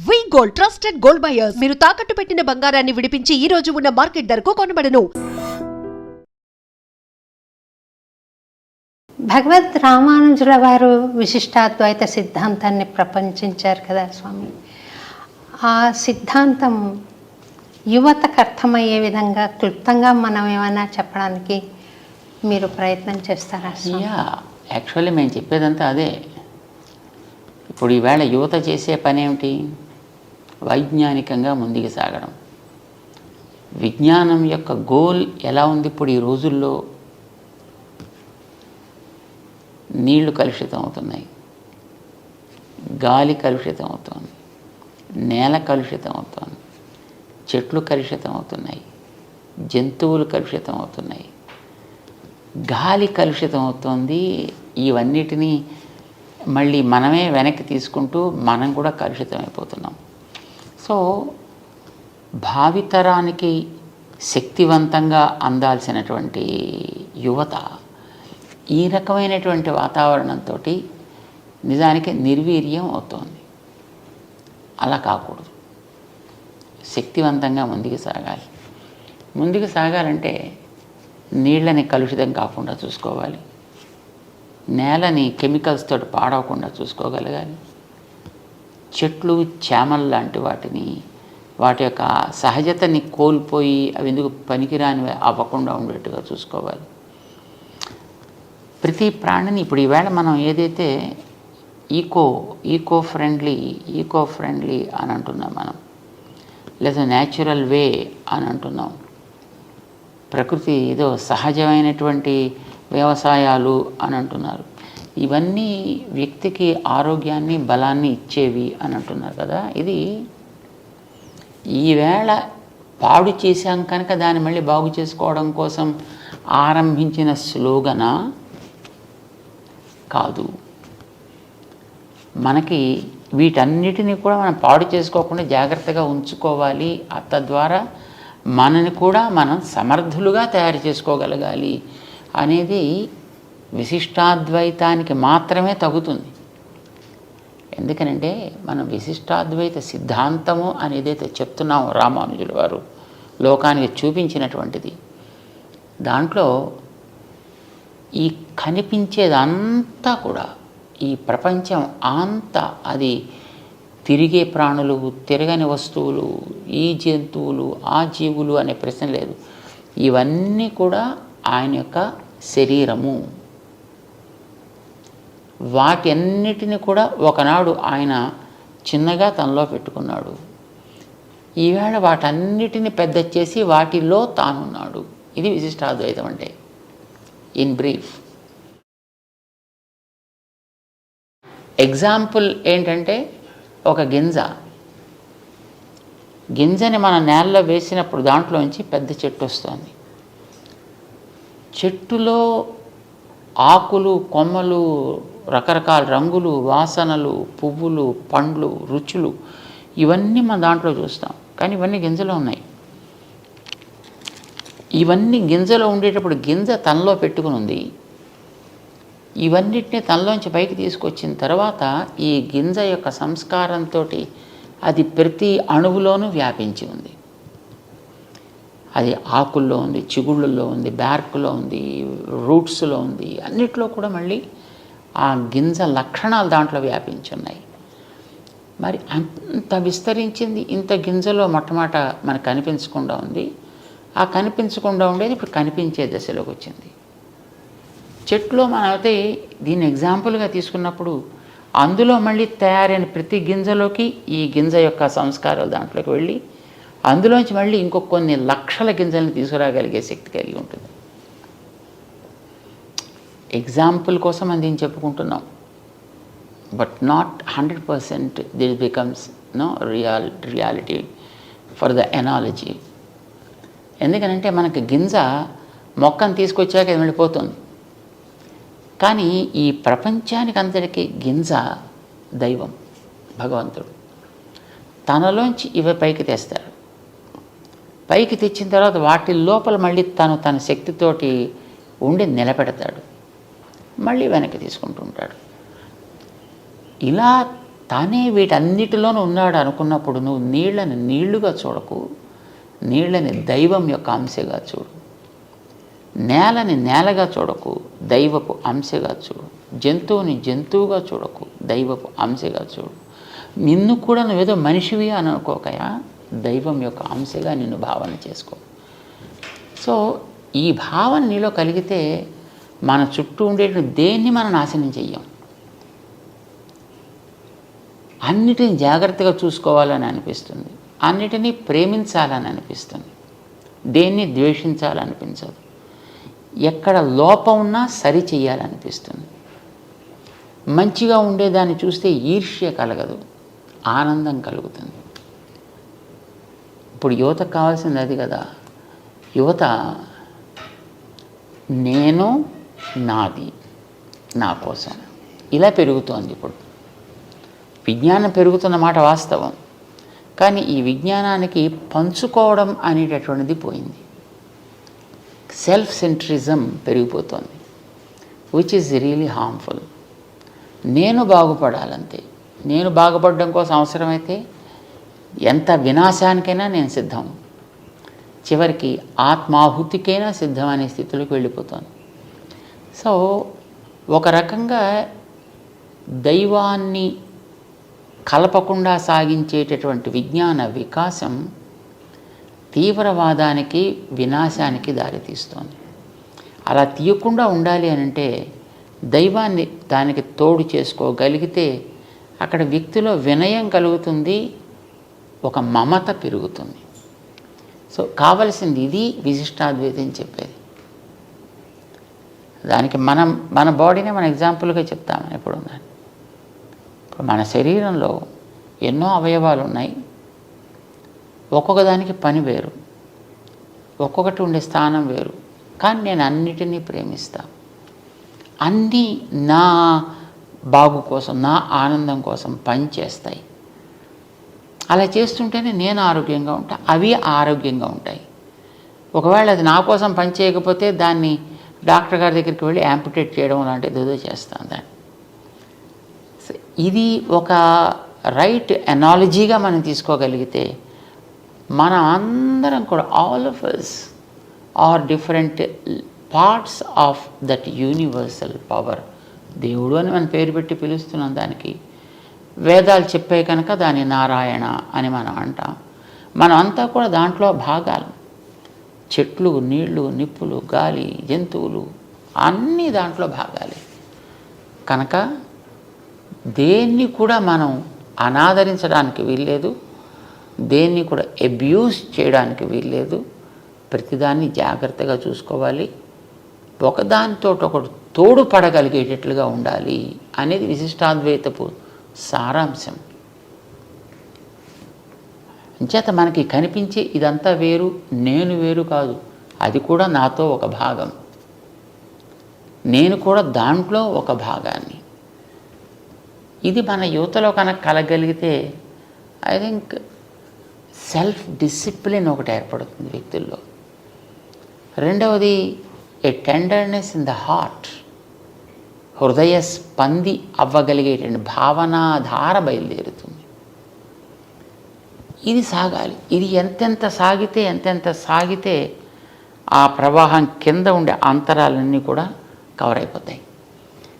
వి gold trusted gold buyers. మీరు తాకట్టు పెట్టిన బంగారాన్ని విడిపించి ఈ రోజు ఉన్న మార్కెట్ ధరకు కొనబడను. భగవద్ రామానుజుల వారు విశిష్టాద్వైత సిద్ధాంతాన్ని ప్రపంచించారు కదా స్వామి. ఆ సిద్ధాంతం యువతకు అర్థమయ్యే విధంగా క్లుప్తంగా మనం ఏమైనా చెప్పడానికి మీరు ప్రయత్నం చేస్తారా? యాక్చువల్లీ మేము చెప్పేదంతా అదే. ఇప్పుడు ఈవేళ యువత చేసే పని ఏమిటి? వైజ్ఞానికంగా ముందుకు సాగడం. విజ్ఞానం యొక్క గోల్ ఎలా ఉంది? ఇప్పుడు ఈ రోజుల్లో నీళ్లు కలుషితం అవుతున్నాయి, గాలి కలుషితం అవుతుంది, నేల కలుషితం అవుతుంది, చెట్లు కలుషితం అవుతున్నాయి, జంతువులు కలుషితం అవుతున్నాయి, గాలి కలుషితం అవుతుంది. ఇవన్నిటినీ మళ్ళీ మనమే వెనక్కి తీసుకుంటూ మనం కూడా కలుషితం అయిపోతున్నాం. సో భావితరానికి శక్తివంతంగా అందాల్సినటువంటి యువత ఈ రకమైనటువంటి వాతావరణంతో నిజానికి నిర్వీర్యం అవుతోంది. అలా కాకూడదు. శక్తివంతంగా ముందుకు సాగాలి. ముందుకు సాగాలంటే నీళ్ళని కలుషితం కాకుండా చూసుకోవాలి, నేలని కెమికల్స్ తోటి పాడవకుండా చూసుకోగలగాలి, చెట్లు చేమలు లాంటి వాటిని వాటి యొక్క సహజతని కోల్పోయి అవి ఎందుకు పనికిరాని అవ్వకుండా ఉండేట్టుగా చూసుకోవాలి. ప్రతి ప్రాణిని ఇప్పుడు ఈవేళ మనం ఏదైతే ఈకో ఫ్రెండ్లీ అని అంటున్నాం మనం, లేదా న్యాచురల్ వే అని అంటున్నాం. ప్రకృతి ఏదో సహజమైనటువంటి వ్యవసాయాలు అని అంటున్నారు. ఇవన్నీ వ్యక్తికి ఆరోగ్యాన్ని బలాన్ని ఇచ్చేవి అని అంటున్నారు కదా. ఇది ఈవేళ పాడు చేశాం కనుక దాన్ని మళ్ళీ బాగు చేసుకోవడం కోసం ఆరంభించిన స్లోగన కాదు. మనకి వీటన్నిటినీ కూడా మనం పాడు చేసుకోకుండా జాగ్రత్తగా ఉంచుకోవాలి. తద్వారా మనని కూడా మనం సమర్థులుగా తయారు చేసుకోగలగాలి అనేది విశిష్టాద్వైతానికి మాత్రమే తగుతుంది. ఎందుకనంటే మనం విశిష్టాద్వైత సిద్ధాంతము అని ఏదైతే చెప్తున్నామో రామానుజుల వారు లోకానికి చూపించినటువంటిది, దాంట్లో ఈ కనిపించేదంతా కూడా ఈ ప్రపంచం అంతా అది తిరిగే ప్రాణులు, తిరగని వస్తువులు, ఈ జంతువులు, ఆ జీవులు అనే ప్రశ్న లేదు. ఇవన్నీ కూడా ఆయన యొక్క శరీరము. వాటి అన్నిటిని కూడా ఒకనాడు ఆయన చిన్నగా తనలో పెట్టుకున్నాడు. ఈవేళ వాటన్నిటిని పెద్ద చేసి వాటిలో తానున్నాడు. ఇది విశిష్టాద్వైతం అంటే ఇన్ బ్రీఫ్. ఎగ్జాంపుల్ ఏంటంటే ఒక గింజని మన నేలలో వేసినప్పుడు దాంట్లోంచి పెద్ద చెట్టు వస్తుంది. చెట్టులో ఆకులు, కొమ్మలు, రకరకాల రంగులు, వాసనలు, పువ్వులు, పండ్లు, రుచులు ఇవన్నీ మన దాంట్లో చూస్తాం. కానీ ఇవన్నీ గింజలో ఉన్నాయి. ఇవన్నీ గింజలో ఉండేటప్పుడు గింజ తనలో పెట్టుకుని ఉంది. ఇవన్నిటిని తనలోంచి పైకి తీసుకొచ్చిన తర్వాత ఈ గింజ యొక్క సంస్కారంతో అది ప్రతి అణువులోనూ వ్యాపించి ఉంది. అది ఆకుల్లో ఉంది, చిగుళ్ళల్లో ఉంది, బ్యార్కులో ఉంది, రూట్స్లో ఉంది, అన్నిట్లో కూడా మళ్ళీ ఆ గింజ లక్షణాలు దాంట్లో వ్యాపించి ఉన్నాయి. మరి అంత విస్తరించింది ఇంత గింజలో మొట్టమొదట మనకు కనిపించకుండా ఉంది. ఆ కనిపించకుండా ఉండేది ఇప్పుడు కనిపించే దశలోకి వచ్చింది. చెట్లో మనమైతే దీన్ని ఎగ్జాంపుల్గా తీసుకున్నప్పుడు అందులో మళ్ళీ తయారైన ప్రతి గింజలోకి ఈ గింజ యొక్క సంస్కారాలు దాంట్లోకి వెళ్ళి అందులోంచి మళ్ళీ ఇంకొక కొన్ని లక్షల గింజలను తీసుకురాగలిగే శక్తి కలిగి ఉంటుంది. ఎగ్జాంపుల్ కోసం అని దీన్ని చెప్పుకుంటున్నాం. But not 100% this becomes reality for the analogy. ఎందుకనంటే మనకి గింజ మొక్కను తీసుకొచ్చాక అది వెళ్ళిపోతుంది. కానీ ఈ ప్రపంచానికి అంతటికీ గింజ దైవం, భగవంతుడు. తనలోంచి ఇవి పైకి తెస్తాడు. పైకి తెచ్చిన తర్వాత వాటి లోపల మళ్ళీ తన శక్తితోటి ఉండి నిలబెడతాడు. మళ్ళీ వెనక్కి తీసుకుంటూ ఉంటాడు. ఇలా తానే వీటన్నిటిలోనూ ఉన్నాడు అనుకున్నప్పుడు నువ్వు నీళ్ళని నీళ్లుగా చూడకు, నీళ్ళని దైవం యొక్క అంశగా చూడు. నేలని నేలగా చూడకు, దైవపు అంశగా చూడు. జంతువుని జంతువుగా చూడకు, దైవపు అంశగా చూడు. నిన్ను కూడా నువ్వేదో మనిషివి అని అనుకోకయా, దైవం యొక్క అంశగా నిన్ను భావన చేసుకో. సో ఈ భావన నీలో కలిగితే మన చుట్టూ ఉండేటువంటి దేన్ని మనం నాశనం చెయ్యం. అన్నిటిని జాగ్రత్తగా చూసుకోవాలని అనిపిస్తుంది, అన్నిటినీ ప్రేమించాలని అనిపిస్తుంది, దేన్ని ద్వేషించాలనిపించదు. ఎక్కడ లోపం ఉన్నా సరి చెయ్యాలనిపిస్తుంది. మంచిగా ఉండేదాన్ని చూస్తే ఈర్ష్య కలగదు, ఆనందం కలుగుతుంది. ఇప్పుడు యువతకు కావాల్సింది అది కదా. యువత నేను, నాది, నా కోసం ఇలా పెరుగుతోంది. ఇప్పుడు విజ్ఞానం పెరుగుతున్న మాట వాస్తవం, కానీ ఈ విజ్ఞానానికి పంచుకోవడం అనేటటువంటిది పోయింది. సెల్ఫ్ సెంట్రిజం పెరిగిపోతుంది, విచ్ ఈజ్ రియలీ హార్మ్ఫుల్. నేను బాగుపడాలంతే, నేను బాగుపడడం కోసం అవసరమైతే ఎంత వినాశానికైనా నేను సిద్ధం, చివరికి ఆత్మాహుతికైనా సిద్ధం అనే స్థితిలోకి వెళ్ళిపోతుంది. సో ఒక రకంగా దైవాన్ని కలపకుండా సాగించేటటువంటి విజ్ఞాన వికాసం తీవ్రవాదానికి, వినాశానికి దారితీస్తోంది. అలా తీయకుండా ఉండాలి అని అంటే దైవాన్ని దానికి తోడు చేసుకోగలిగితే అక్కడ వ్యక్తిలో వినయం కలుగుతుంది, ఒక మమత పెరుగుతుంది. సో కావలసింది ఇది విశిష్టాద్వైతం చెప్పేది. దానికి మన బాడీనే మన ఎగ్జాంపుల్గా చెప్తాము ఎప్పుడు. ఇప్పుడు మన శరీరంలో ఎన్నో అవయవాలు ఉన్నాయి, ఒక్కొక్క దానికి పని వేరు, ఒక్కొక్కటి ఉండే స్థానం వేరు. కానీ నేను అన్నిటినీ ప్రేమిస్తాను, అన్నీ నా బాగు కోసం, నా ఆనందం కోసం పనిచేస్తాయి. అలా చేస్తుంటేనే నేను ఆరోగ్యంగా ఉంటా, అవి ఆరోగ్యంగా ఉంటాయి. ఒకవేళ అది నా కోసం పని చేయకపోతే దాన్ని డాక్టర్ గారి దగ్గరికి వెళ్ళి యాంపుటేట్ చేయడం లాంటిది ఏదో చేస్తాను దాన్ని. ఇది ఒక రైట్ ఎనాలజీగా మనం తీసుకోగలిగితే మనం అందరం కూడా, all of us are different parts of that universal power. దేవుడు అని మనం పేరు పెట్టి పిలుస్తున్నాం దానికి. వేదాలు చెప్పే కనుక దాని నారాయణ అని మనం అంటాం. మనం అంతా కూడా దాంట్లో భాగాలు. చెట్లు, నీళ్లు, నిప్పులు, గాలి, జంతువులు అన్నీ దాంట్లో భాగాలే. కనుక దేన్ని కూడా మనం అనాదరించడానికి వీల్లేదు, దేన్ని కూడా అబ్యూస్ చేయడానికి వీల్లేదు. ప్రతిదాన్ని జాగ్రత్తగా చూసుకోవాలి, ఒకదానితో ఒకటి తోడుపడగలిగేటట్లుగా ఉండాలి అనేది విశిష్టాద్వైతపు సారాంశం. అంచేత మనకి కనిపించే ఇదంతా వేరు, నేను వేరు కాదు, అది కూడా నాతో ఒక భాగం, నేను కూడా దాంట్లో ఒక భాగాన్ని. ఇది మన యువతలో కనుక కలగలిగితే ఐ థింక్ సెల్ఫ్ డిసిప్లిన్ ఒకటి ఏర్పడుతుంది వ్యక్తుల్లో. రెండవది ఏ టెండర్నెస్ ఇన్ ద హార్ట్, హృదయ స్పంది అవ్వగలిగేటువంటి భావనాధార బయలుదేరుతుంది. ఇది సాగాలి. ఇది ఎంతెంత సాగితే ఆ ప్రవాహం కింద ఉండే అంతరాలన్నీ కూడా కవర్ అయిపోతాయి.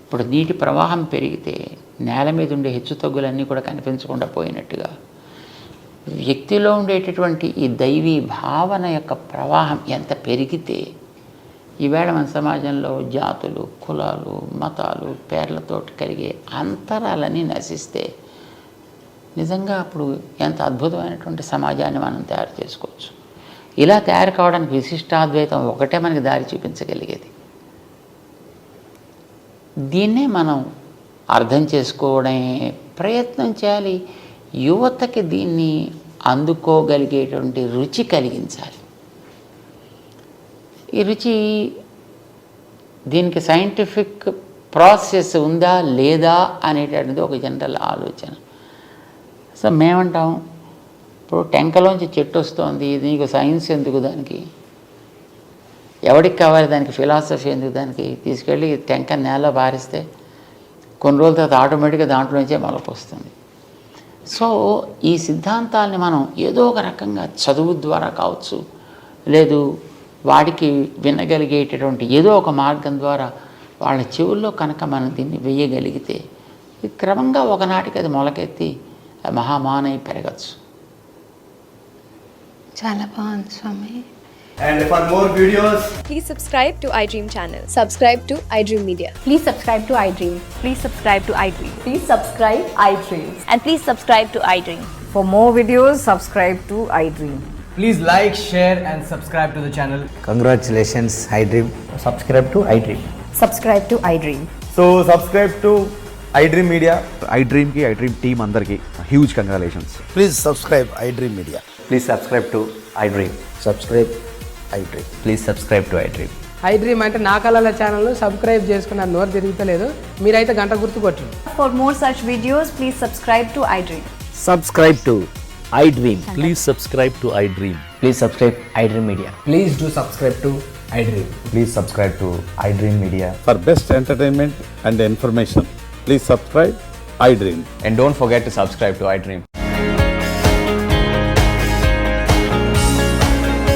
ఇప్పుడు నీటి ప్రవాహం పెరిగితే నేల మీద ఉండే హెచ్చుతగ్గులన్నీ కూడా కనిపించకుండా పోయినట్టుగా వ్యక్తిలో ఉండేటటువంటి ఈ దైవీ భావన యొక్క ప్రవాహం ఎంత పెరిగితే, ఈవేళ మన సమాజంలో జాతులు, కులాలు, మతాలు, పేర్లతో కలిగే అంతరాలన్నీ నశిస్తే నిజంగా అప్పుడు ఎంత అద్భుతమైనటువంటి సమాజాన్ని మనం తయారు చేసుకోవచ్చు. ఇలా తయారు కావడానికి విశిష్టాద్వైతం ఒకటే మనకి దారి చూపించగలిగేది. దీన్నే మనం అర్థం చేసుకోవడమే ప్రయత్నం చేయాలి. యువతకి దీన్ని అందుకోగలిగేటువంటి రుచి కలిగించాలి. ఈ రుచి, దీనికి సైంటిఫిక్ ప్రాసెస్ ఉందా లేదా అనేటటువంటిది ఒక జనరల్ ఆలోచన. సో మేమంటాం, ఇప్పుడు టెంకలోంచి చెట్టు వస్తుంది, ఇది నీకు సైన్స్ ఎందుకు, దానికి ఎవరికి కావాలి, దానికి ఫిలాసఫీ ఎందుకు, దానికి తీసుకెళ్ళి టెంక నేల పారిస్తే కొన్ని రోజుల తర్వాత ఆటోమేటిక్గా దాంట్లో నుంచే మొలక వస్తుంది. సో ఈ సిద్ధాంతాల్ని మనం ఏదో ఒక రకంగా చదువు ద్వారా కావచ్చు, లేదు వాడికి వినగలిగేటటువంటి ఏదో ఒక మార్గం ద్వారా వాళ్ళ చెవుల్లో కనుక మనం దీన్ని వేయగలిగితే ఇది క్రమంగా ఒకనాటికి అది మొలకెత్తి మహామానై పెరగచ్చు. చాలా బాగుంది స్వామి. And for more videos, Please subscribe to iDream channel. Subscribe to iDream Media. Please subscribe to iDream. Please subscribe to iDream. Please subscribe iDream. And please subscribe to iDream. For more videos, subscribe to iDream. please like, share and subscribe to the channel. Congratulations, iDream. Subscribe to iDream. Subscribe to iDream. So subscribe to iDream Media. iDream ki iDream team andarki huge congratulations. Please subscribe iDream Media. Please subscribe to iDream. Subscribe iDream. Please subscribe to iDream. iDream అంటే నా కళల ఛానల్ను subscribe చేసుకున్న నోరు తిరుగుతలేదు, మీరైతే గంట గుర్తు కొట్టండి. For more such videos, please subscribe to iDream. Subscribe to iDream. Please subscribe to iDream. Please subscribe iDream Media. Please do subscribe to iDream. Please subscribe to iDream Media. For best entertainment and information, please subscribe iDream. And don't forget to subscribe to iDream.